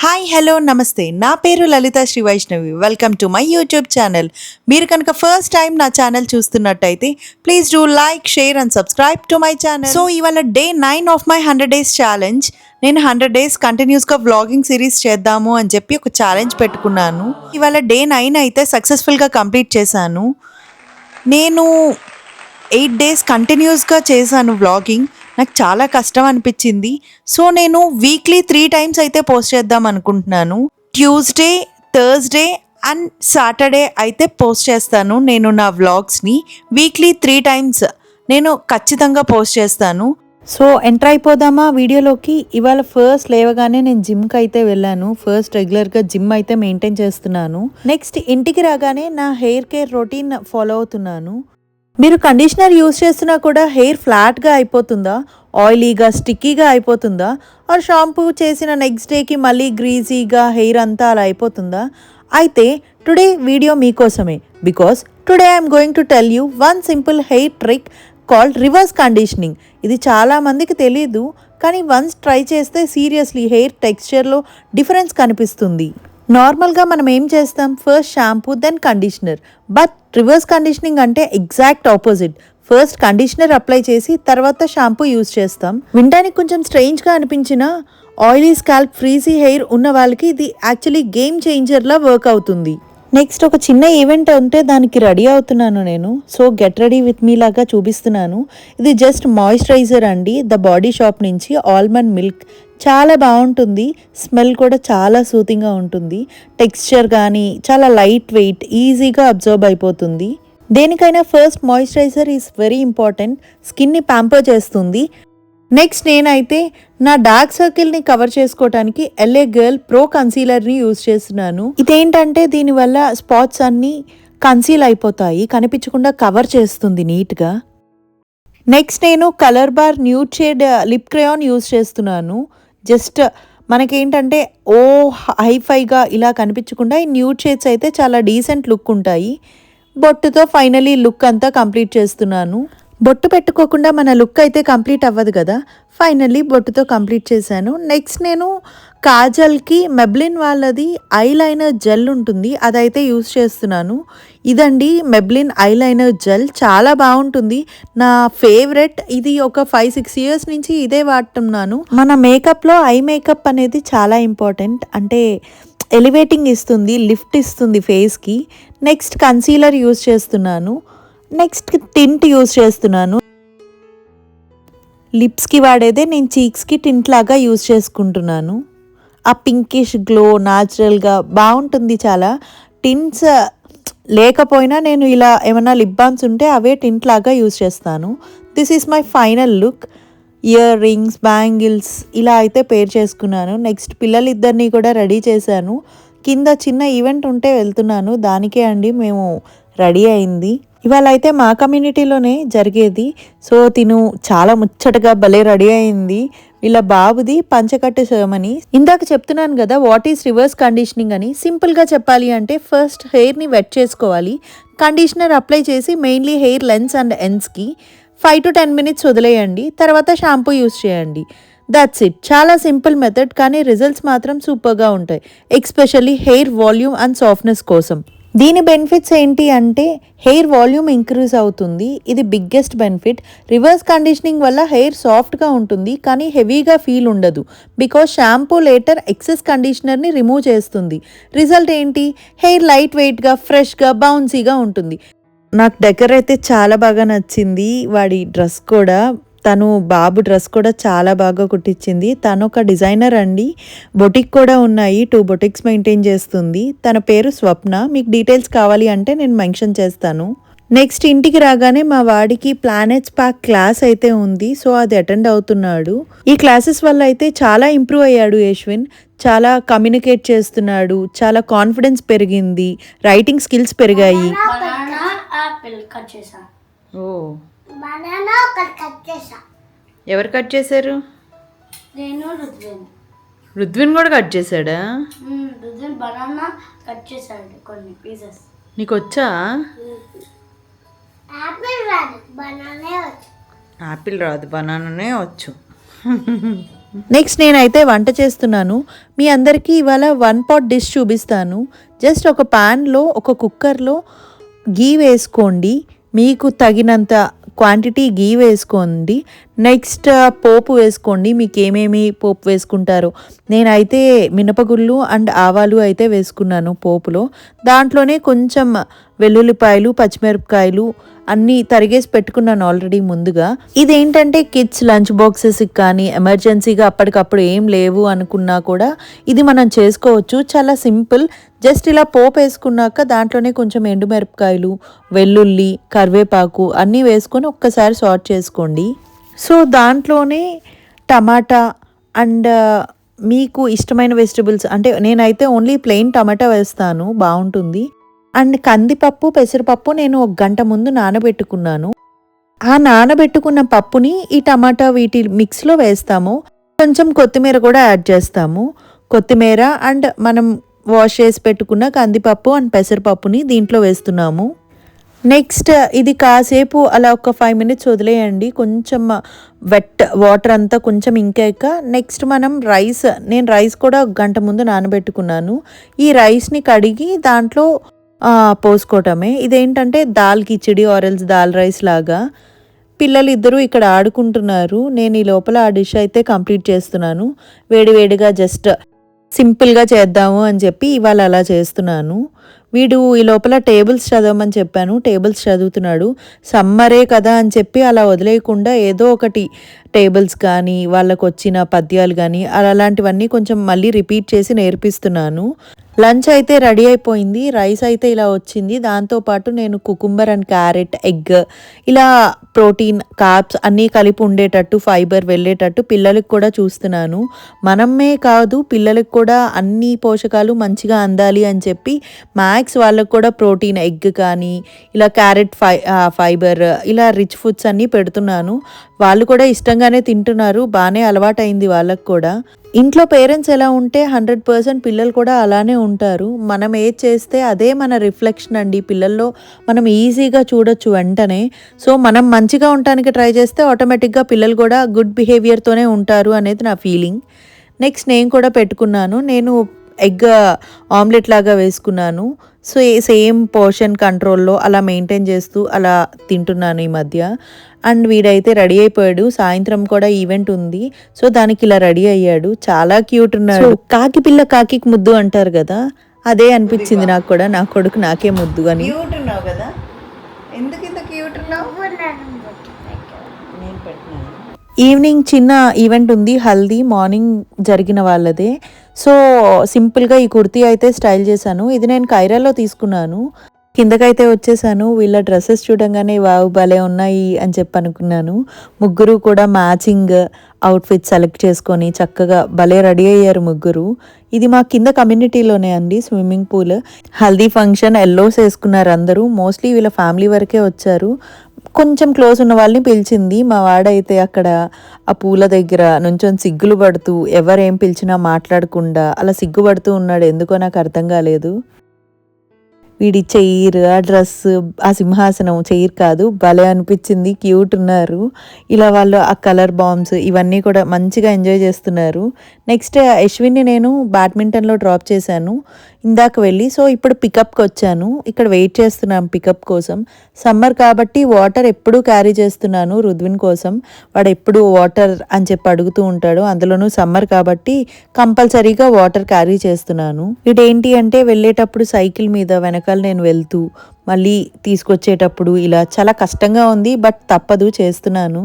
Hi hello నమస్తే నా పేరు Lalitha Sri Vaishnavi welcome to my YouTube channel. మీరు కనుక ఫస్ట్ టైం నా ఛానల్ చూస్తున్నట్టయితే please do like share and subscribe to my channel. So ఇవాళ day 9 of my 100 days challenge. నేను 100 days కంటిన్యూస్గా వ్లాగింగ్ సిరీస్ చేద్దాము అని చెప్పి ఒక ఛాలెంజ్ పెట్టుకున్నాను. ఇవాళ డే 9 అయితే సక్సెస్ఫుల్గా కంప్లీట్ చేశాను. నేను 8 days కంటిన్యూస్గా చేశాను వ్లాగింగ్. నాకు చాలా కష్టం అనిపించింది. సో నేను వీక్లీ 3 times అయితే పోస్ట్ చేద్దాం అనుకుంటున్నాను. ట్యూస్డే, థర్స్డే అండ్ సాటర్డే అయితే పోస్ట్ చేస్తాను నేను నా వ్లాగ్స్ని. వీక్లీ 3 times నేను ఖచ్చితంగా పోస్ట్ చేస్తాను. సో ఎంటర్ అయిపోదామా వీడియోలోకి. ఇవాళ ఫస్ట్ లేవగానే నేను జిమ్కి అయితే వెళ్ళాను. ఫస్ట్ రెగ్యులర్గా జిమ్ అయితే మెయింటైన్ చేస్తున్నాను. నెక్స్ట్ ఇంటికి రాగానే నా హెయిర్ కేర్ రొటీన్ ఫాలో అవుతున్నాను. మీరు కండిషనర్ యూస్ చేస్తున్నా కూడా హెయిర్ ఫ్లాట్గా అయిపోతుందా, ఆయిలీగా స్టిక్కీగా అయిపోతుందా, ఆర్ షాంపూ చేసిన నెక్స్ట్ డేకి మళ్ళీ గ్రీజీగా హెయిర్ అంతా అలా అయిపోతుందా? అయితే టుడే వీడియో మీకోసమే. Because today I'm going to tell you one simple hair trick called reverse conditioning. ఇది చాలామందికి తెలీదు, కానీ వన్స్ ట్రై చేస్తే సీరియస్లీ హెయిర్ టెక్స్చర్లో డిఫరెన్స్ కనిపిస్తుంది. నార్మల్గా మనం ఏం చేస్తాం, first shampoo then conditioner. But reverse conditioning అంటే exact opposite. First conditioner apply చేసి తర్వాత షాంపూ యూజ్ చేస్తాం. వినడానికి కొంచెం స్ట్రేంజ్గా అనిపించిన ఆయిలీ స్కాల్ప్, ఫ్రీజీ హెయిర్ ఉన్న వాళ్ళకి ఇది యాక్చువల్లీ గేమ్ చేంజర్లా వర్క్ అవుతుంది. నెక్స్ట్ ఒక చిన్న ఈవెంట్ ఉంటే దానికి రెడీ అవుతున్నాను నేను. So get ready with me లాగా చూపిస్తున్నాను. ఇది జస్ట్ మాయిశ్చరైజర్ అండి, ద బాడీ షాప్ నుంచి, ఆల్మండ్ మిల్క్. చాలా బాగుంటుంది, స్మెల్ కూడా చాలా సూతింగ్గా ఉంటుంది. టెక్స్చర్ కానీ చాలా లైట్ వెయిట్, ఈజీగా అబ్జర్వ్ అయిపోతుంది. దేనికైనా first moisturiser is very important, స్కిన్ని ప్యాంపర్ చేస్తుంది. నెక్స్ట్ నేనైతే నా డార్క్ సర్కిల్ని కవర్ చేసుకోవడానికి LA గర్ల్ ప్రో కన్సీలర్ని యూజ్ చేస్తున్నాను. ఇదేంటంటే దీనివల్ల స్పాట్స్ అన్నీ కన్సీల్ అయిపోతాయి, కనిపించకుండా కవర్ చేస్తుంది నీట్గా. నెక్స్ట్ నేను colour bar nude shade lip crayon use చేస్తున్నాను. జస్ట్ మనకేంటంటే హైఫైగా ఇలా కనిపించకుండా ఈ న్యూడ్ షేడ్స్ అయితే చాలా డీసెంట్ లుక్ ఉంటాయి. బొట్టుతో ఫైనలీ లుక్ అంతా కంప్లీట్ చేస్తున్నాను. బొట్టు పెట్టుకోకుండా మన లుక్ అయితే కంప్లీట్ అవ్వదు కదా. ఫైనల్లీ బొట్టుతో కంప్లీట్ చేశాను. నెక్స్ట్ నేను కాజల్కి మెబ్లిన్ వాళ్ళది ఐలైనర్ జెల్ ఉంటుంది, అదైతే యూస్ చేస్తున్నాను. ఇదండి మెబ్లిన్ ఐలైనర్ జెల్, చాలా బాగుంటుంది, నా ఫేవరెట్. ఇది ఒక 5-6 years నుంచి ఇదే వాడుతున్నాను. మన మేకప్లో ఐ మేకప్ అనేది చాలా ఇంపార్టెంట్. అంటే ఎలివేటింగ్ ఇస్తుంది, లిఫ్ట్ ఇస్తుంది ఫేస్కి. నెక్స్ట్ కన్సీలర్ యూస్ చేస్తున్నాను. నెక్స్ట్ టింట్ యూస్ చేస్తున్నాను. లిప్స్కి వాడేదే నేను చీక్స్కి టింట్ లాగా యూస్ చేసుకుంటున్నాను. ఆ పింకిష్ గ్లో న్యాచురల్గా బాగుంటుంది చాలా. టింట్స్ లేకపోయినా నేను ఇలా ఏమైనా లిప్ బామ్స్ ఉంటే అవే టింట్ లాగా యూస్ చేస్తాను. This is my final look. Ear rings, bangles ఇలా అయితే పేర్ చేసుకున్నాను. నెక్స్ట్ పిల్లలిద్దరినీ కూడా రెడీ చేశాను. కింద చిన్న ఈవెంట్ ఉంటే వెళ్తున్నాను, దానికే అండి మేము రెడీ అయింది. ఇవాళ అయితే మా కమ్యూనిటీలోనే జరిగేది. సో తిను చాలా ముచ్చటగా భలే రెడీ అయింది. వీళ్ళ బాబుది పంచకట్టు సెరమనీ. ఇందాక చెప్తున్నాను కదా వాట్ ఈస్ రివర్స్ కండిషనింగ్ అని. సింపుల్గా చెప్పాలి అంటే ఫస్ట్ హెయిర్ని వెట్ చేసుకోవాలి, కండిషనర్ అప్లై చేసి మెయిన్లీ హెయిర్ లెన్స్ అండ్ ఎండ్స్కి 5 to 10 minutes వదిలేయండి. తర్వాత షాంపూ యూస్ చేయండి. That's it. చాలా సింపుల్ మెథడ్, కానీ రిజల్ట్స్ మాత్రం సూపర్గా ఉంటాయి, especially hair volume and softness కోసం. దీని బెనిఫిట్స్ ఏంటి అంటే హెయిర్ వాల్యూమ్ ఇంక్రీజ్ అవుతుంది, ఇది బిగ్గెస్ట్ బెనిఫిట్. రివర్స్ కండిషనింగ్ వల్ల హెయిర్ సాఫ్ట్గా ఉంటుంది, కానీ హెవీగా ఫీల్ ఉండదు. బికాజ్ షాంపూ లేటర్ ఎక్సెస్ కండిషనర్ని రిమూవ్ చేస్తుంది. రిజల్ట్ ఏంటి, హెయిర్ లైట్ వెయిట్గా, ఫ్రెష్గా, బౌన్సీగా ఉంటుంది. నాకు డెకర్ అయితే చాలా బాగా నచ్చింది. వాడి డ్రెస్ కూడా, తను బాబు డ్రెస్ కూడా చాలా బాగా కుట్టించింది. తను ఒక డిజైనర్ అండి, బొటిక్ కూడా ఉన్నాయి, 2 boutiques మెయింటైన్ చేస్తుంది. తన పేరు స్వప్న. మీకు డీటెయిల్స్ కావాలి అంటే నేను మెన్షన్ చేస్తాను. నెక్స్ట్ ఇంటికి రాగానే మా వాడికి ప్లానెట్ స్పార్క్ క్లాస్ అయితే ఉంది, సో అది అటెండ్ అవుతున్నాడు. ఈ క్లాసెస్ వల్ల అయితే చాలా ఇంప్రూవ్ అయ్యాడు యశ్విన్. చాలా కమ్యూనికేట్ చేస్తున్నాడు, చాలా కాన్ఫిడెన్స్ పెరిగింది, రైటింగ్ స్కిల్స్ పెరిగాయి. ఓ ఎవరు కట్ చేశారు? రుద్విన్ కూడా కట్ చేశాడా? నీకు వచ్చా? యాపిల్ రాదు, బనానానే వచ్చు. నెక్స్ట్ నేనైతే వంట చేస్తున్నాను. మీ అందరికీ ఇవాళ 1 పాట్ డిష్ చూపిస్తాను. జస్ట్ ఒక ప్యాన్లో ఒక కుక్కర్లో గీ వేసుకోండి. మీకు తగినంత క్వాంటిటీ గీ వేసుకోండి. నెక్స్ట్ పోపు వేసుకోండి. మీకు ఏమేమి పోపు వేసుకుంటారో, నేనైతే మినపగుళ్ళు అండ్ ఆవాలు అయితే వేసుకున్నాను పోపులో. దాంట్లోనే కొంచెం వెల్లుల్లిపాయలు, పచ్చిమిరపకాయలు అన్నీ తరిగేసి పెట్టుకున్నాను ఆల్రెడీ ముందుగా. ఇదేంటంటే కిడ్స్ లంచ్ బాక్సెస్కి కానీ ఎమర్జెన్సీగా అప్పటికప్పుడు ఏం లేవు అనుకున్నా కూడా ఇది మనం చేసుకోవచ్చు. చాలా సింపుల్. జస్ట్ ఇలా పోపు వేసుకున్నాక దాంట్లోనే కొంచెం ఎండుమిరపకాయలు, వెల్లుల్లి, కరివేపాకు అన్నీ వేసుకొని ఒక్కసారి సార్ట్ చేసుకోండి. సో దాంట్లోనే టమాటా అండ్ మీకు ఇష్టమైన వెజిటబుల్స్, అంటే నేనైతే ఓన్లీ ప్లెయిన్ టమాటా వేస్తాను, బాగుంటుంది. అండ్ కందిపప్పు, పెసరపప్పు నేను 1 గంట ముందు నానబెట్టుకున్నాను. ఆ నానబెట్టుకున్న పప్పుని ఈ టమాటా వీటి మిక్స్లో వేస్తాము. కొంచెం కొత్తిమీర కూడా యాడ్ చేస్తాము. కొత్తిమీర అండ్ మనం వాష్ చేసి పెట్టుకున్న కందిపప్పు అండ్ పెసరపప్పుని దీంట్లో వేస్తున్నాము. నెక్స్ట్ ఇది కాసేపు అలా ఒక 5 మినిట్స్ వదిలేయండి. కొంచెం వెట్ వాటర్ అంతా కొంచెం ఇంకాక నెక్స్ట్ మనం నేను రైస్ కూడా 1 గంట ముందు నానబెట్టుకున్నాను. ఈ రైస్ని కడిగి దాంట్లో పోసుకోవటమే. ఇదేంటంటే దాల్ కిచిడి ఆరెల్స్ దాల్ రైస్ లాగా. పిల్లలు ఇద్దరు ఇక్కడ ఆడుకుంటున్నారు. నేను ఈ లోపల ఆ డిష్ అయితే కంప్లీట్ చేస్తున్నాను. వేడివేడిగా జస్ట్ సింపుల్గా చేద్దాము అని చెప్పి ఇవాళ అలా చేస్తున్నాను. వీడు ఈ లోపల టేబుల్స్ చదవమని చెప్పాను, టేబుల్స్ చదువుతున్నాడు. సమ్మరే కదా అని చెప్పి అలా వదిలేయకుండా ఏదో ఒకటి టేబుల్స్ కానీ వాళ్ళకు వచ్చిన పద్యాలు కానీ అలాంటివన్నీ కొంచెం మళ్ళీ రిపీట్ చేసి నేర్పిస్తున్నాను. లంచ్ అయితే రెడీ అయిపోయింది. రైస్ అయితే ఇలా వచ్చింది. దాంతోపాటు నేను కుకుంబర్ అండ్ క్యారెట్, ఎగ్ ఇలా ప్రోటీన్, కార్బ్స్ అన్నీ కలిపి ఉండేటట్టు, ఫైబర్ వెళ్ళేటట్టు పిల్లలకు కూడా చూస్తున్నాను. మనమే కాదు పిల్లలకు కూడా అన్ని పోషకాలు మంచిగా అందాలి అని చెప్పి మ్యాక్స్ వాళ్ళకు కూడా ప్రోటీన్, ఎగ్ కానీ ఇలా క్యారెట్, ఫైబర్ ఇలా రిచ్ ఫుడ్స్ అన్నీ పెడుతున్నాను. వాళ్ళు కూడా ఇష్టంగానే తింటున్నారు. బాగానే అలవాటైంది వాళ్ళకు కూడా. ఇంట్లో పేరెంట్స్ ఎలా ఉంటే 100% పిల్లలు కూడా అలానే ఉంటారు. మనం ఏది చేస్తే అదే మన రిఫ్లెక్షన్ అండి. పిల్లల్లో మనం ఈజీగా చూడొచ్చు వెంటనే. సో మనం మంచిగా ఉండటానికి ట్రై చేస్తే ఆటోమేటిక్గా పిల్లలు కూడా గుడ్ బిహేవియర్తోనే ఉంటారు అనేది నా ఫీలింగ్. నెక్స్ట్ నేను కూడా పెట్టుకున్నాను. నేను ఎగ్ ఆమ్లెట్ లాగా వేసుకున్నాను. సో సేమ్ పోర్షన్ కంట్రోల్లో అలా మెయింటైన్ చేస్తూ అలా తింటున్నాను ఈ మధ్య. అండ్ వీడైతే రెడీ అయిపోయాడు. సాయంత్రం కూడా ఈవెంట్ ఉంది, సో దానికి ఇలా రెడీ అయ్యాడు. చాలా క్యూట్ ఉన్నాడు. కాకి పిల్ల కాకికి ముద్దు అంటారు కదా, అదే అనిపించింది నాకు కూడా. నా కొడుకు నాకే ముద్దు అని. క్యూట్ ఉన్నావు కదా, ఎందుకు ఇంత క్యూట్ ఉన్నావు? నేను పెట్టినాను. ఈవినింగ్ చిన్న ఈవెంట్ ఉంది, హల్దీ మార్నింగ్ జరిగిన వాళ్ళదే. సో సింపుల్గా ఈ కుర్తీ అయితే స్టైల్ చేశాను. ఇది నేను కైరాలో తీసుకున్నాను. కిందకైతే వచ్చేసాను. వీళ్ళ డ్రెస్సెస్ చూడంగానే వావ్ భలే ఉన్నాయి అని చెప్పి అనుకున్నాను. ముగ్గురు కూడా మ్యాచింగ్ అవుట్ఫిట్ సెలెక్ట్ చేసుకొని చక్కగా భలే రెడీ అయ్యారు ముగ్గురు. ఇది మా కింద కమ్యూనిటీలోనే అండి, swimming pool. Haldi function yellows వేసుకున్నారు అందరూ. మోస్ట్లీ వీళ్ళ ఫ్యామిలీ వరకే వచ్చారు. కొంచెం క్లోజ్ ఉన్న వాళ్ళని పిలిచింది. మా వాడైతే అక్కడ ఆ పూల దగ్గర నుంచొని సిగ్గులు పడుతూ ఎవరేం పిలిచినా మాట్లాడకుండా అలా సిగ్గుపడుతూ ఉన్నాడు. ఎందుకో నాకు అర్థం కాలేదు. వీడి చైర్, ఆ డ్రెస్, ఆ సింహాసనం, చైర్ కాదు, భలే అనిపించింది. క్యూట్ ఉన్నారు. ఇలా వాళ్ళు ఆ కలర్ బాంబ్స్ ఇవన్నీ కూడా మంచిగా ఎంజాయ్ చేస్తున్నారు. నెక్స్ట్ యశ్విన్ని నేను బ్యాడ్మింటన్లో డ్రాప్ చేశాను ఇందాక వెళ్ళి. సో ఇప్పుడు పికప్కి వచ్చాను. ఇక్కడ వెయిట్ చేస్తున్నాను పికప్ కోసం. సమ్మర్ కాబట్టి వాటర్ ఎప్పుడూ క్యారీ చేస్తున్నాను రుద్విన్ కోసం. వాడు ఎప్పుడు వాటర్ అని చెప్పి అడుగుతూ ఉంటాడు. అందులోనూ సమ్మర్ కాబట్టి కంపల్సరీగా వాటర్ క్యారీ చేస్తున్నాను. ఇదేంటి అంటే వెళ్ళేటప్పుడు సైకిల్ మీద వెనకాల నేను వెళ్తూ మళ్ళీ తీసుకొచ్చేటప్పుడు ఇలా చాలా కష్టంగా ఉంది, బట్ తప్పదు, చేస్తున్నాను.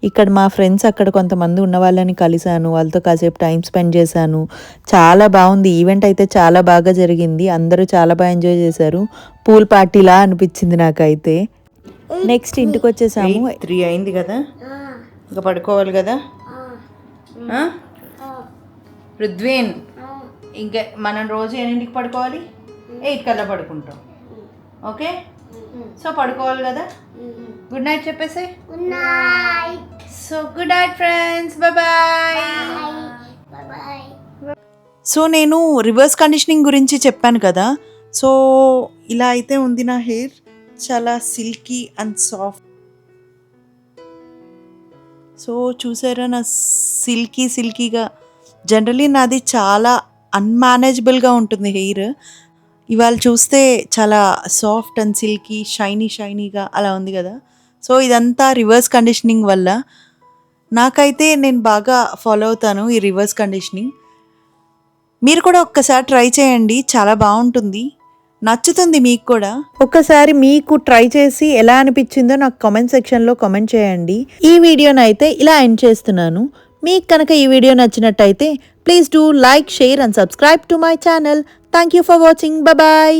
ఇక్కడ మా ఫ్రెండ్స్ అక్కడ కొంతమంది ఉన్న వాళ్ళని కలిశాను. వాళ్ళతో కాసేపు టైం స్పెండ్ చేశాను. చాలా బాగుంది. ఈవెంట్ అయితే చాలా బాగా జరిగింది. అందరూ చాలా బాగా ఎంజాయ్ చేశారు. పూల్ పార్టీలా అనిపించింది నాకైతే. నెక్స్ట్ ఇంటికి వచ్చేసాము. 3 అయింది కదా, ఇంకా పడుకోవాలి కదా రుద్వేన్. ఇంకా మనం రోజు ఎన్నింటికి పడుకోవాలి? 8 కల్లా పడుకుంటాం. ఓకే, సో పడుకోవాలి కదా. గుడ్ నైట్ చెప్పేసి. Good night. So good night friends, bye bye. So నేను రివర్స్ కండిషనింగ్ గురించి చెప్పాను కదా. సో ఇలా అయితే ఉంది నా హెయిర్, చాలా సిల్కీ అండ్ సాఫ్ట్. సో చూసారా నా సిల్కీగా, జనరలీ నాది చాలా అన్‌మేనేజబుల్‌గా ఉంటుంది హెయిర్. ఇవాళ చూస్తే చాలా సాఫ్ట్ అండ్ సిల్కీ, షైనీగా అలా ఉంది గదా! సో ఇదంతా రివర్స్ కండిషనింగ్ వల్ల. నాకైతే నేను బాగా ఫాలో అవుతాను ఈ రివర్స్ కండిషనింగ్. మీరు కూడా ఒక్కసారి ట్రై చేయండి. చాలా బావుంటుంది. నచ్చుతుంది మీకు కూడా. ఒక్కసారి మీకు ట్రై చేసి ఎలా అనిపించిందో నాకు కామెంట్ సెక్షన్‌లో కామెంట్ చేయండి. ఈ వీడియోనైతే ఇలా ఎండ్ చేస్తున్నాను. మీకు కనుక ఈ వీడియో నచ్చినట్టయితే please do like, share and subscribe to my channel. Thank you for watching. Bye.